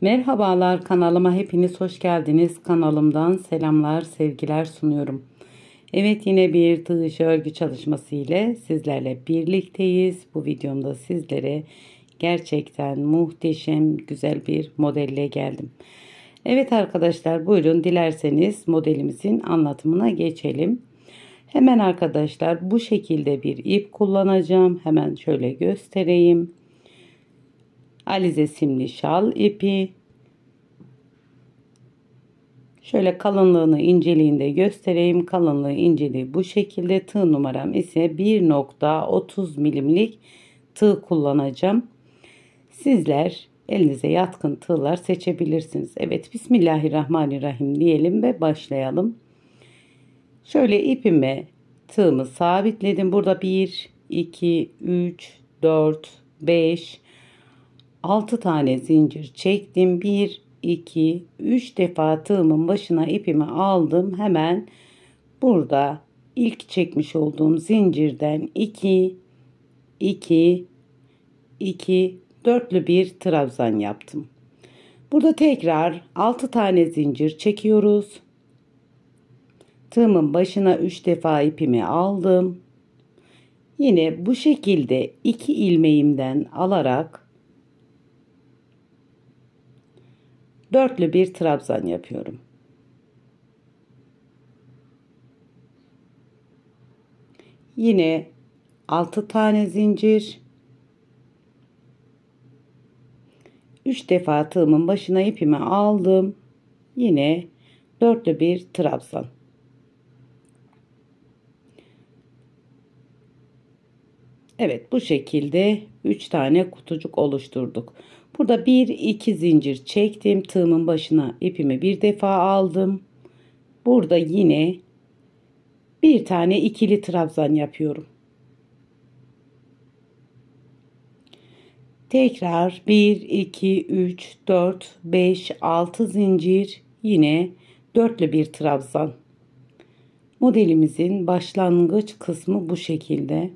Merhabalar, kanalıma hepiniz hoş geldiniz. Kanalımdan selamlar, sevgiler sunuyorum. Evet, yine bir tığ işi örgü çalışması ile sizlerle birlikteyiz. Bu videomda sizlere gerçekten muhteşem, güzel bir modelle geldim. Evet arkadaşlar, buyurun dilerseniz modelimizin anlatımına geçelim. Hemen arkadaşlar bu şekilde bir ip kullanacağım. Hemen şöyle göstereyim. Alize simli şal ipi. Şöyle kalınlığını, inceliğinde göstereyim. Kalınlığı, inceliği bu şekilde. Tığ numaram ise 1.30 milimlik tığ kullanacağım. Sizler elinize yatkın tığlar seçebilirsiniz. Evet, Bismillahirrahmanirrahim diyelim ve başlayalım. Şöyle ipime tığımı sabitledim. Burada 1, 2, 3, 4, 5, 6 tane zincir çektim. 1, 2, 3 defa tığımın başına ipimi aldım. Hemen burada ilk çekmiş olduğum zincirden 2, 2, 2, dörtlü bir trabzan yaptım. Burada tekrar 6 tane zincir çekiyoruz. Tığımın başına 3 defa ipimi aldım. Yine bu şekilde 2 ilmeğimden alarak dörtlü bir trabzan yapıyorum. Yine 6 tane zincir. 3 defa tığımın başına ipimi aldım. Yine dörtlü bir trabzan. Evet, bu şekilde 3 tane kutucuk oluşturduk. Burada 1-2 zincir çektim. Tığımın başına ipimi bir defa aldım. Burada yine bir tane ikili trabzan yapıyorum. Tekrar 1, 2, 3, 4, 5, 6 zincir, yine dörtlü bir trabzan. Modelimizin başlangıç kısmı bu şekilde.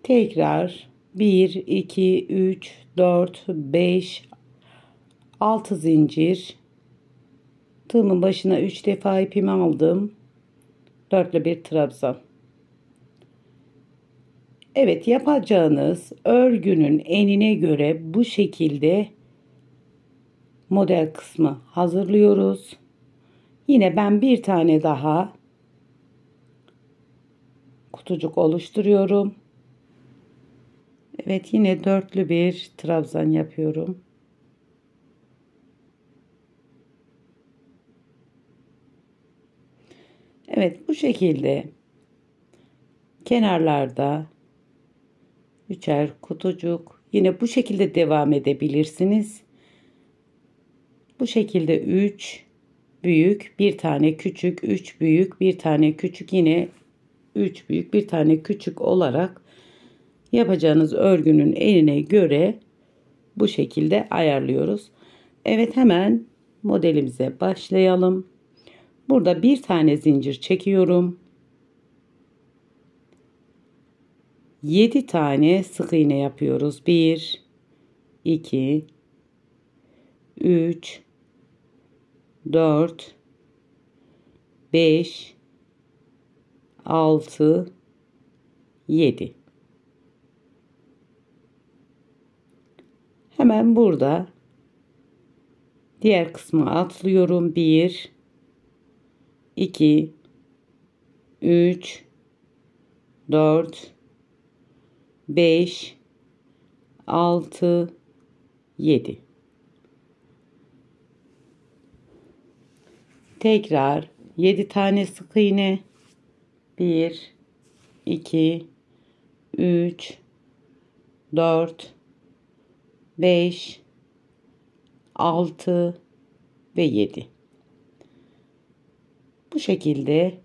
Tekrar 1, 2, 3, 4, 5, 6 zincir. Tığımın başına 3 defa ipimi aldım. Dörtlü bir trabzan. Evet, yapacağınız örgünün enine göre bu şekilde model kısmı hazırlıyoruz. Yine ben bir tane daha kutucuk oluşturuyorum. Evet, yine dörtlü bir trabzan yapıyorum. Evet, bu şekilde kenarlarda üçer kutucuk, yine bu şekilde devam edebilirsiniz. Bu şekilde 3 büyük, bir tane küçük, 3 büyük, bir tane küçük, yine 3 büyük, bir tane küçük olarak yapacağınız örgünün enine göre bu şekilde ayarlıyoruz. Evet, hemen modelimize başlayalım. Burada bir tane zincir çekiyorum. 7 tane sık iğne yapıyoruz. 1, 2, 3, 4, 5, 6, 7. Hemen burada diğer kısmı atlıyorum. 1, 2, 3, 4, 5, 6, 7. Tekrar 7 tane sık iğne. 1, 2, 3, 4, 5, 6 ve 7. Bu şekilde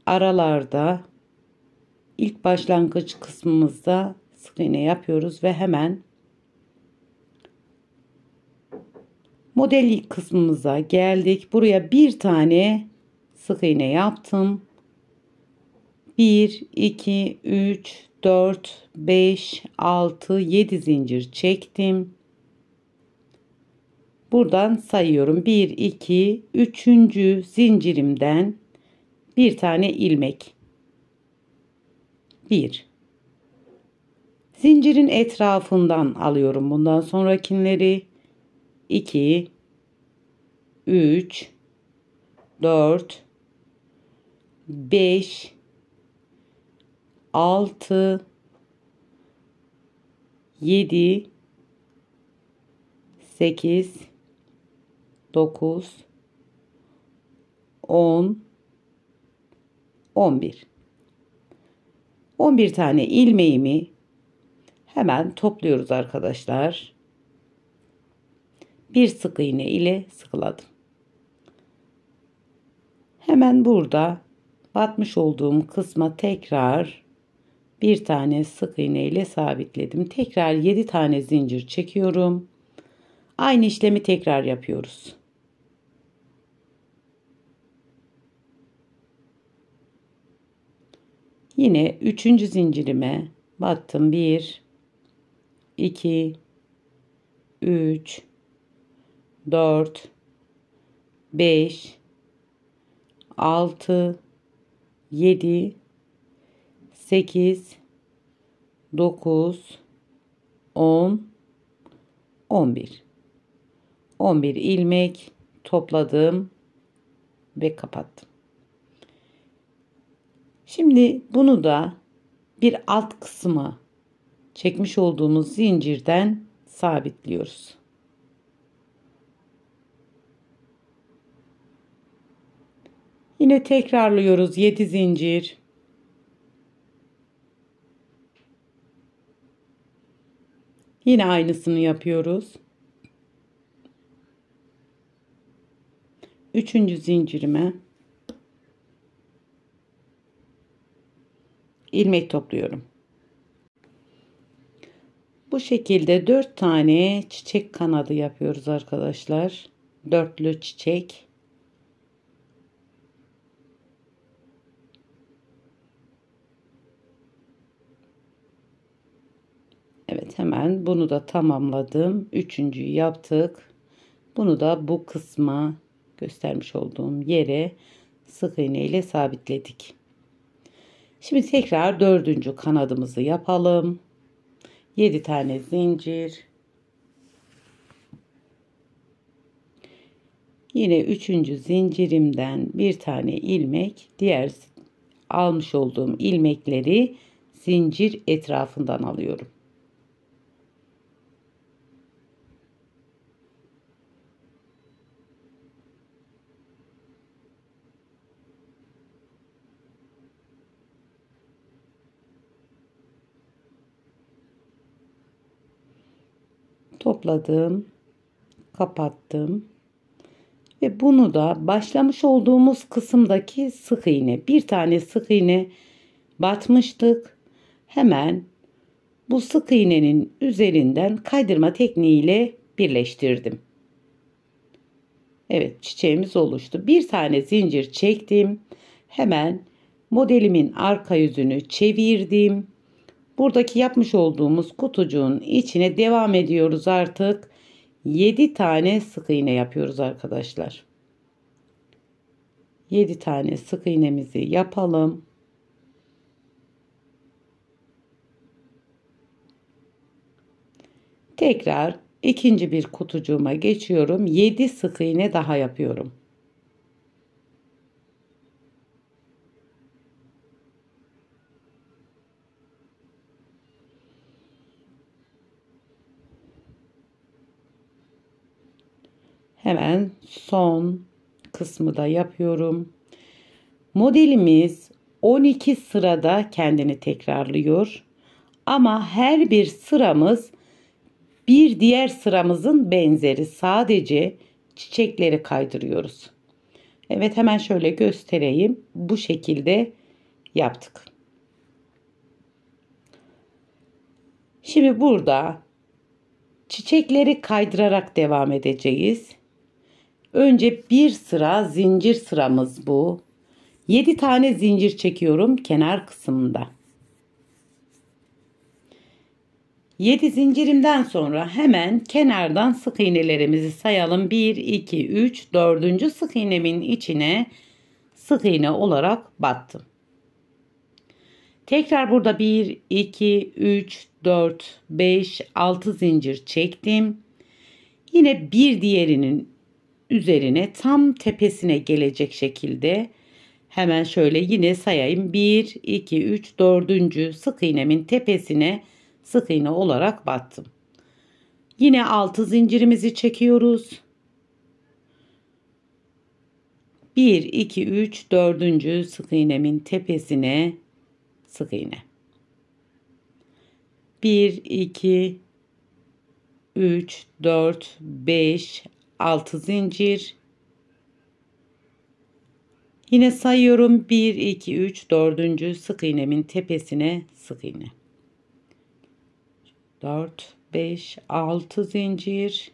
aralarda ilk başlangıç kısmımızda sık iğne yapıyoruz ve hemen model kısmımıza geldik. Buraya bir tane sık iğne yaptım. 1, 2, 3, 4, 5, 6, 7 zincir çektim. Buradan sayıyorum. 1, 2, 3. zincirimden bir tane ilmek. 1. Zincirin etrafından alıyorum bundan sonrakileri. 2, 3, 4, 5, 6, 7, 8, 9, 10, 11. 11 tane ilmeğimi hemen topluyoruz arkadaşlar. Bir sık iğne ile sıkıladım. Hemen burada batmış olduğum kısma tekrar bir tane sık iğne ile sabitledim. Tekrar 7 tane zincir çekiyorum. Aynı işlemi tekrar yapıyoruz. Yine 3. zincirime battım. 1, 2, 3, 4, 5, 6, 7, 8, 9, 10, 11. 11 ilmek topladım ve kapattım. Şimdi bunu da bir alt kısmı çekmiş olduğumuz zincirden sabitliyoruz. Yine tekrarlıyoruz. 7 zincir. Yine aynısını yapıyoruz. 3. zincirime ilmek topluyorum. Bu şekilde 4 tane çiçek kanadı yapıyoruz arkadaşlar. Dörtlü çiçek. Evet, hemen bunu da tamamladım. Üçüncüyü yaptık. Bunu da bu kısma göstermiş olduğum yere sık iğne ile sabitledik. Şimdi tekrar 4. kanadımızı yapalım. 7 tane zincir. Yine 3. zincirimden bir tane ilmek, diğer almış olduğum ilmekleri zincir etrafından alıyorum. Topladım, kapattım ve bunu da başlamış olduğumuz kısımdaki sık iğne, bir tane sık iğne batmıştık. Hemen bu sık iğnenin üzerinden kaydırma tekniğiyle birleştirdim. Evet, çiçeğimiz oluştu. Bir tane zincir çektim. Hemen modelimin arka yüzünü çevirdim. Buradaki yapmış olduğumuz kutucuğun içine devam ediyoruz artık. 7 tane sık iğne yapıyoruz arkadaşlar. 7 tane sık iğnemizi yapalım. Tekrar ikinci bir kutucuğuma geçiyorum. 7 sık iğne daha yapıyorum. Hemen son kısmı da yapıyorum. Modelimiz 12 sırada kendini tekrarlıyor. Ama her bir sıramız bir diğer sıramızın benzeri. Sadece çiçekleri kaydırıyoruz. Evet, hemen şöyle göstereyim. Bu şekilde yaptık. Şimdi burada çiçekleri kaydırarak devam edeceğiz. Önce bir sıra zincir sıramız bu. 7 tane zincir çekiyorum kenar kısmında. 7 zincirimden sonra hemen kenardan sık iğnelerimizi sayalım. 1, 2, 3, 4. sık iğnemin içine sık iğne olarak battım. Tekrar burada 1, 2, 3, 4, 5, 6 zincir çektim. Yine bir diğerinin üzerine tam tepesine gelecek şekilde hemen şöyle yine sayayım. 1, 2, 3, 4. sık iğnemin tepesine sık iğne olarak battım. Yine 6 zincirimizi çekiyoruz. 1, 2, 3, 4. sık iğnemin tepesine sık iğne. 1, 2, 3, 4, 5, 6 zincir. Yine sayıyorum. 1, 2, 3, 4. sık iğnemin tepesine sık iğne. 4, 5, 6 zincir.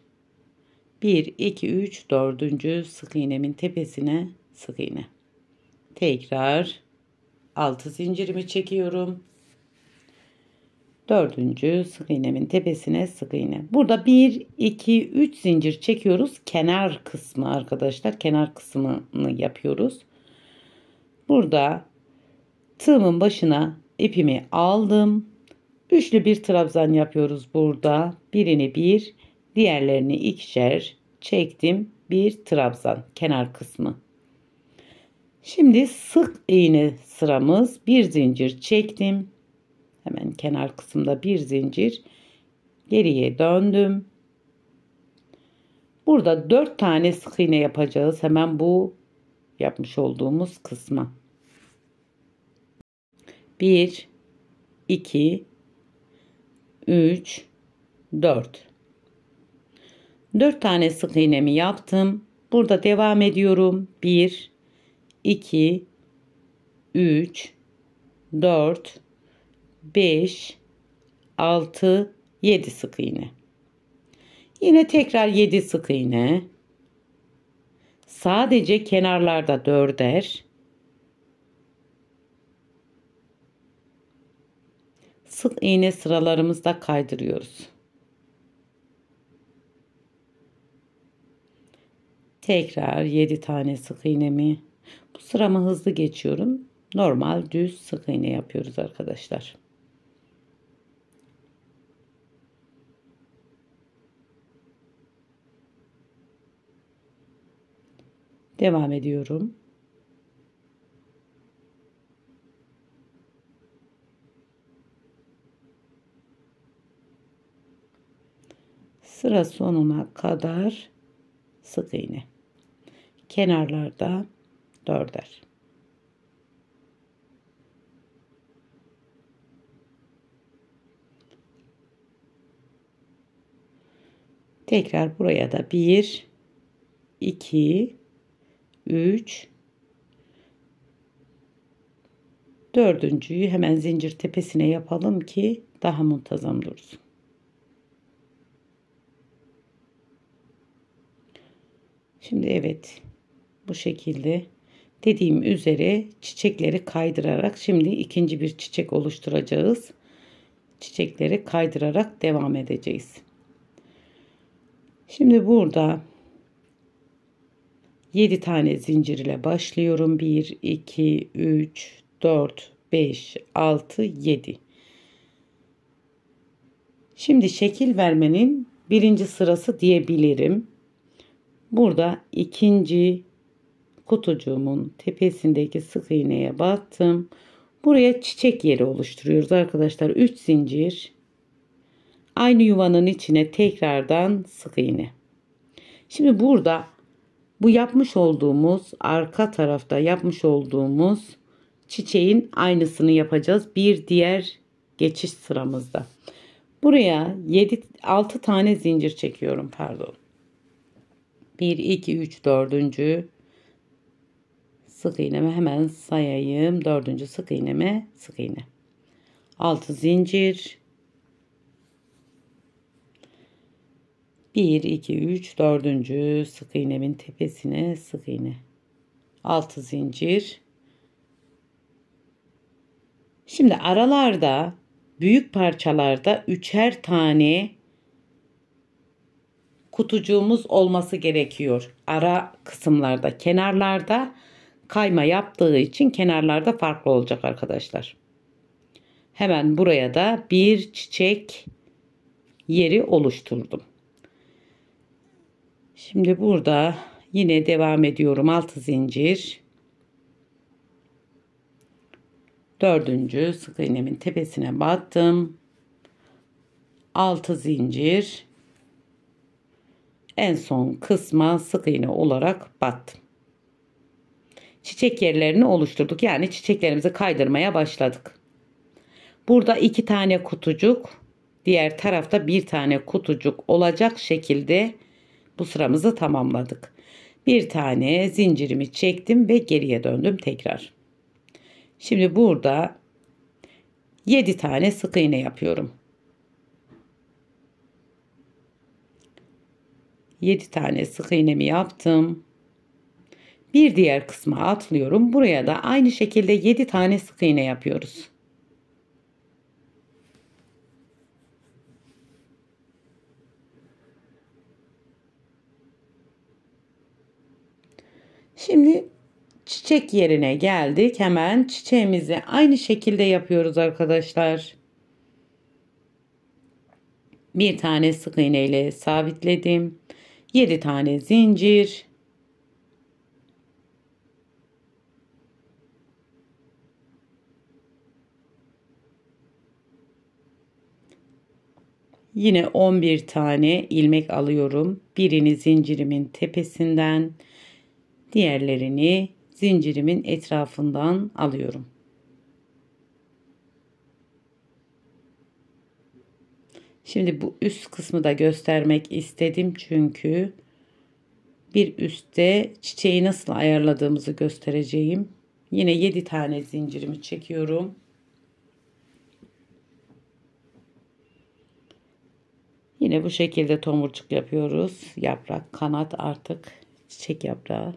1, 2, 3, 4. sık iğnemin tepesine sık iğne. Tekrar 6 zincirimi çekiyorum. 4. sık iğnemin tepesine sık iğne. Burada 1, 2, 3 zincir çekiyoruz. Kenar kısmı arkadaşlar. Kenar kısmını yapıyoruz. Burada tığımın başına ipimi aldım. Üçlü bir trabzan yapıyoruz burada. Birini bir, diğerlerini ikişer çektim. Bir trabzan kenar kısmı. Şimdi sık iğne sıramız. Bir zincir çektim. Hemen kenar kısımda bir zincir. Geriye döndüm. Burada 4 tane sık iğne yapacağız. Hemen bu yapmış olduğumuz kısma. 1, 2, 3, 4. 4 tane sık iğnemi yaptım. Burada devam ediyorum. 1, 2, 3, 4, 5, 6, 7 sık iğne. Yine tekrar 7 sık iğne. Sadece kenarlarda 4'er. Sık iğne sıralarımızda kaydırıyoruz. Tekrar 7 tane sık iğnemi. Bu sıramı hızlı geçiyorum. Normal düz sık iğne yapıyoruz arkadaşlar. Devam ediyorum. Sıra sonuna kadar sık iğne. Kenarlarda 4'er. Tekrar buraya da 1, 2, 3, 4.'yü hemen zincir tepesine yapalım ki daha muntazam dursun. Şimdi evet, bu şekilde dediğim üzere çiçekleri kaydırarak şimdi ikinci bir çiçek oluşturacağız. Çiçekleri kaydırarak devam edeceğiz. Şimdi burada 7 tane zincir ile başlıyorum. 1, 2, 3, 4, 5, 6, 7. Şimdi şekil vermenin birinci sırası diyebilirim. Burada ikinci kutucuğumun tepesindeki sık iğneye battım. Buraya çiçek yeri oluşturuyoruz arkadaşlar. 3 zincir. Aynı yuvanın içine tekrardan sık iğne. Şimdi burada bu yapmış olduğumuz arka tarafta yapmış olduğumuz çiçeğin aynısını yapacağız. Bir diğer geçiş sıramızda. Buraya 6 tane zincir çekiyorum. Pardon. 1, 2, 3, 4. sık iğneme hemen sayayım. 4. sık iğneme sık iğne. 6 zincir. 1, 2, 3, 4. sık iğnemin tepesine sık iğne. 6 zincir. Şimdi aralarda büyük parçalarda üçer tane kutucuğumuz olması gerekiyor. Ara kısımlarda, kenarlarda kayma yaptığı için kenarlarda farklı olacak arkadaşlar. Hemen buraya da bir çiçek yeri oluşturdum. Şimdi burada yine devam ediyorum. 6 zincir. Dördüncü sık iğnemin tepesine battım. 6 zincir. En son kısma sık iğne olarak battım. Çiçek yerlerini oluşturduk. Yani çiçeklerimizi kaydırmaya başladık. Burada 2 tane kutucuk, diğer tarafta 1 tane kutucuk olacak şekilde bu sıramızı tamamladık. Bir tane zincirimi çektim ve geriye döndüm tekrar. Şimdi burada 7 tane sık iğne yapıyorum. 7 tane sık iğnemi yaptım. Bir diğer kısma atlıyorum. Buraya da aynı şekilde 7 tane sık iğne yapıyoruz. Şimdi çiçek yerine geldik. Hemen çiçeğimizi aynı şekilde yapıyoruz arkadaşlar. Bir tane sık iğne ile sabitledim. 7 tane zincir. Yine 11 tane ilmek alıyorum. Birini zincirimin tepesinden, diğerlerini zincirimin etrafından alıyorum. Şimdi bu üst kısmı da göstermek istedim çünkü bir üstte çiçeği nasıl ayarladığımızı göstereceğim. Yine 7 tane zincirimi çekiyorum. Yine bu şekilde tomurcuk yapıyoruz. Yaprak, kanat, artık çiçek yaprağı.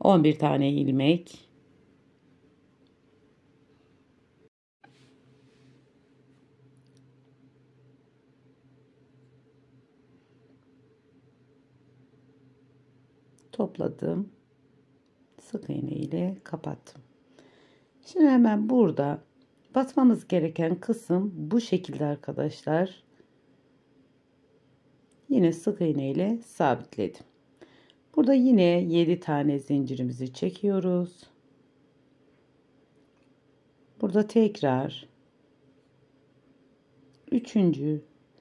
11 tane ilmek. Topladım. Sık iğne ile kapattım. Şimdi hemen burada batmamız gereken kısım bu şekilde arkadaşlar. Yine sık iğne ile sabitledim. Burada yine 7 tane zincirimizi çekiyoruz. Burada tekrar 3.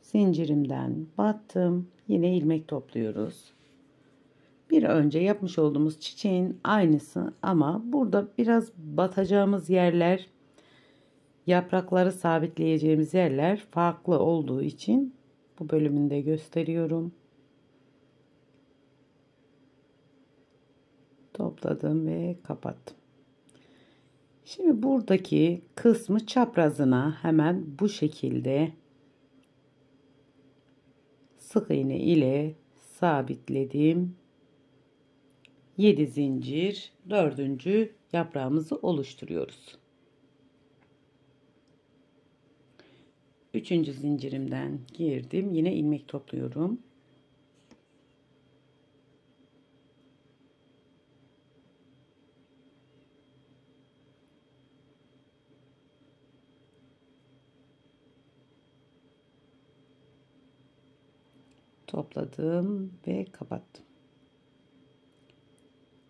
zincirimden battım. Yine ilmek topluyoruz. Bir önce yapmış olduğumuz çiçeğin aynısı ama burada biraz batacağımız yerler, yaprakları sabitleyeceğimiz yerler farklı olduğu için bu bölümünde gösteriyorum. Topladım ve kapattım. Şimdi buradaki kısmı çaprazına hemen bu şekilde sık iğne ile sabitledim. 7 zincir, 4. yaprağımızı oluşturuyoruz. 3. zincirimden girdim. Yine ilmek topluyorum. Topladım ve kapattım.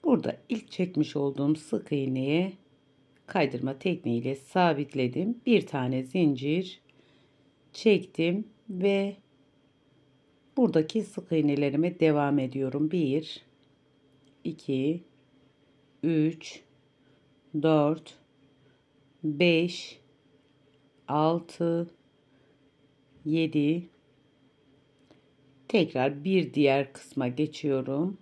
Burada ilk çekmiş olduğum sık iğneye kaydırma tekniğiyle sabitledim. Bir tane zincir çektim ve buradaki sık iğnelerime devam ediyorum. 1 2 3 4 5 6 7. Tekrar bir diğer kısma geçiyorum.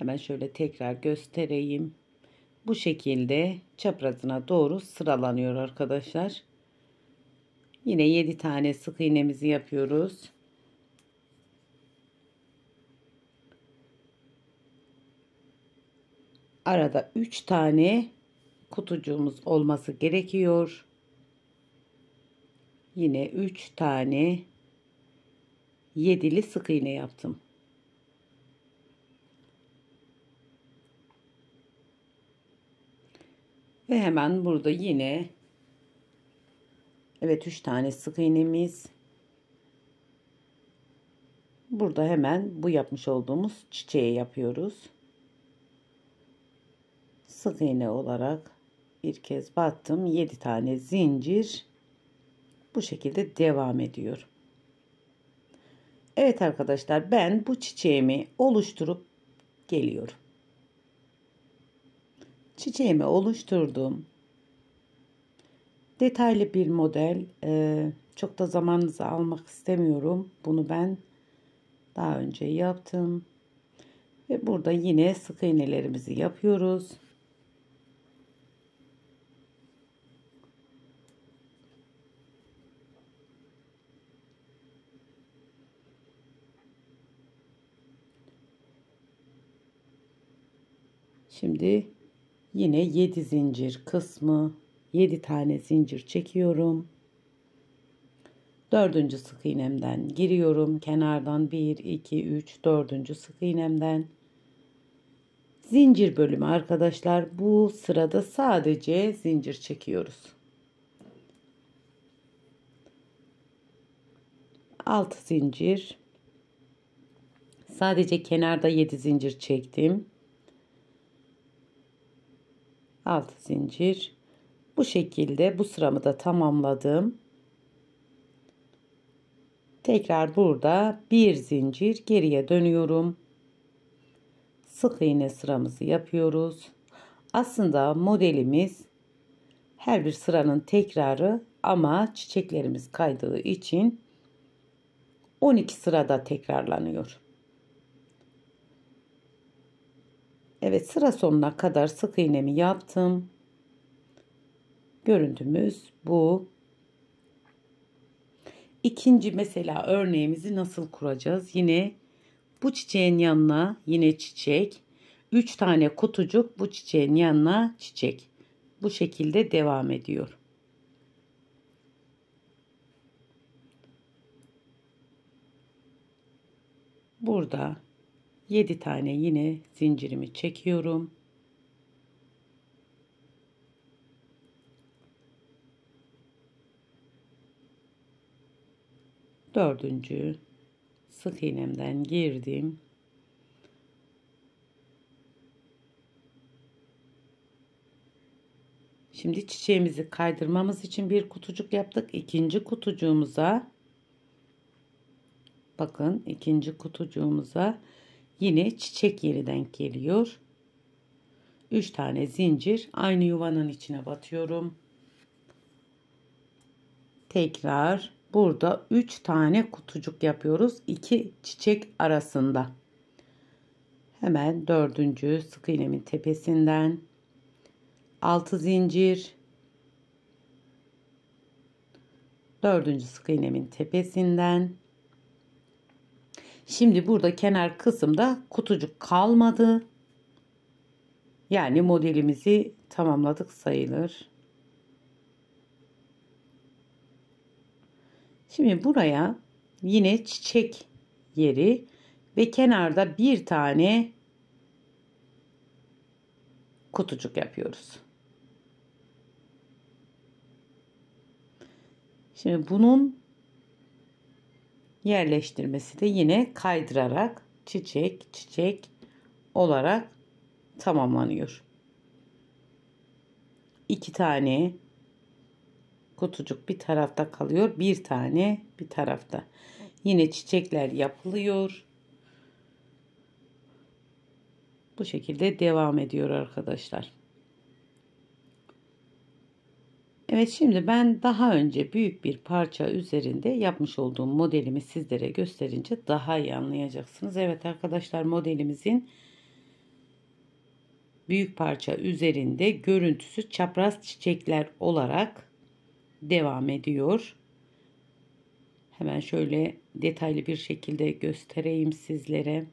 Hemen şöyle tekrar göstereyim. Bu şekilde çaprazına doğru sıralanıyor arkadaşlar. Yine 7 tane sık iğnemizi yapıyoruz. Arada 3 tane kutucuğumuz olması gerekiyor. Yine 3 tane 7'li sık iğne yaptım. Ve hemen burada yine evet 3 tane sık iğnemiz. Burada hemen bu yapmış olduğumuz çiçeği yapıyoruz. Sık iğne olarak bir kez battım. 7 tane zincir. Bu şekilde devam ediyor. Evet arkadaşlar, ben bu çiçeğimi oluşturup geliyorum. Çiçeğimi oluşturdum. Detaylı bir model. Çok da zamanınızı almak istemiyorum. Bunu ben daha önce yaptım. Ve burada yine sık iğnelerimizi yapıyoruz. Şimdi yine 7 zincir kısmı, 7 tane zincir çekiyorum. 4. sık iğnemden giriyorum. Kenardan 1, 2, 3, 4. sık iğnemden. Zincir bölümü arkadaşlar. Bu sırada sadece zincir çekiyoruz. 6 zincir. Sadece kenarda 7 zincir çektim. 6 zincir. Bu şekilde bu sıramı da tamamladım. Tekrar burada bir zincir geriye dönüyorum. Sık iğne sıramızı yapıyoruz. Aslında modelimiz her bir sıranın tekrarı ama çiçeklerimiz kaydığı için 12 sırada tekrarlanıyor. Evet, sıra sonuna kadar sık iğnemi yaptım. Görüntümüz bu. İkinci mesela örneğimizi nasıl kuracağız? Yine bu çiçeğin yanına yine çiçek. 3 tane kutucuk, bu çiçeğin yanına çiçek. Bu şekilde devam ediyor. Burada 7 tane yine zincirimi çekiyorum. Dördüncü sık iğnemden girdim. Şimdi çiçeğimizi kaydırmamız için bir kutucuk yaptık. İkinci kutucuğumuza bakın, ikinci kutucuğumuza yine çiçek yeri denk geliyor. 3 tane zincir aynı yuvanın içine batıyorum. Tekrar burada 3 tane kutucuk yapıyoruz. 2 çiçek arasında. Hemen 4. sık iğnemin tepesinden 6 zincir. 4. sık iğnemin tepesinden. Şimdi burada kenar kısımda kutucuk kalmadı. Yani modelimizi tamamladık sayılır. Şimdi buraya yine çiçek yeri ve kenarda bir tane kutucuk yapıyoruz. Şimdi bunun yerleştirmesi de yine kaydırarak çiçek çiçek olarak tamamlanıyor. 2 tane kutucuk bir tarafta kalıyor, bir tane bir tarafta. Yine çiçekler yapılıyor. Bu şekilde devam ediyor arkadaşlar. Evet, şimdi ben daha önce büyük bir parça üzerinde yapmış olduğum modelimi sizlere gösterince daha iyi anlayacaksınız. Evet arkadaşlar, modelimizin büyük parça üzerinde görüntüsü çapraz çiçekler olarak devam ediyor. Hemen şöyle detaylı bir şekilde göstereyim sizlere.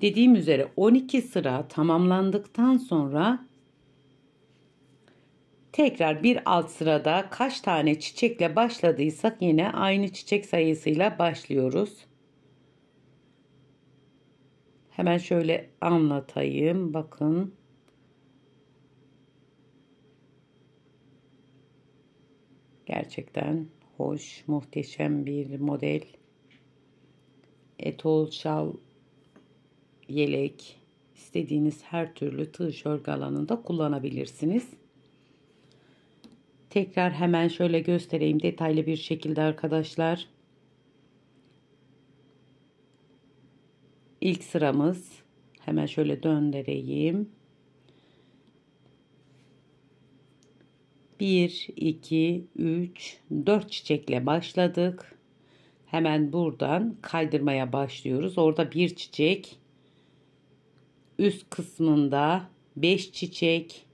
Dediğim üzere 12 sıra tamamlandıktan sonra tekrar bir alt sırada kaç tane çiçekle başladıysak yine aynı çiçek sayısıyla başlıyoruz. Hemen şöyle anlatayım. Bakın. Gerçekten hoş, muhteşem bir model. Etol, şal, yelek, istediğiniz her türlü tığ örgü alanında kullanabilirsiniz. Tekrar hemen şöyle göstereyim detaylı bir şekilde arkadaşlar. İlk sıramız, hemen şöyle döndüreyim. 1, 2, 3, 4 çiçekle başladık. Hemen buradan kaydırmaya başlıyoruz. Orada bir çiçek. Üst kısmında 5 çiçek.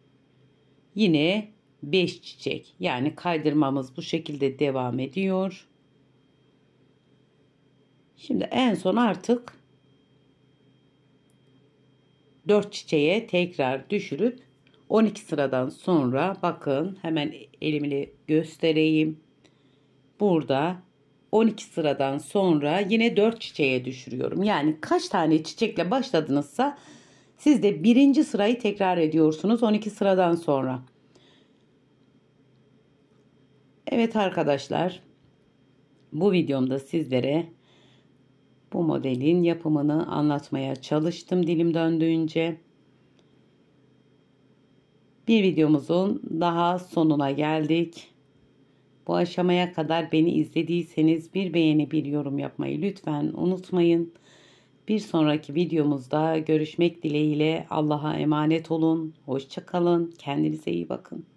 Yine 5 çiçek. Yani kaydırmamız bu şekilde devam ediyor. Şimdi en son artık 4 çiçeğe tekrar düşürüp 12 sıradan sonra bakın hemen elimle göstereyim. Burada 12 sıradan sonra yine 4 çiçeğe düşürüyorum. Yani kaç tane çiçekle başladınızsa siz de birinci sırayı tekrar ediyorsunuz 12 sıradan sonra. Evet arkadaşlar, bu videomda sizlere bu modelin yapımını anlatmaya çalıştım dilim döndüğünce. Bir videomuzun daha sonuna geldik. Bu aşamaya kadar beni izlediyseniz bir beğeni, bir yorum yapmayı lütfen unutmayın. Bir sonraki videomuzda görüşmek dileğiyle Allah'a emanet olun. Hoşça kalın. Kendinize iyi bakın.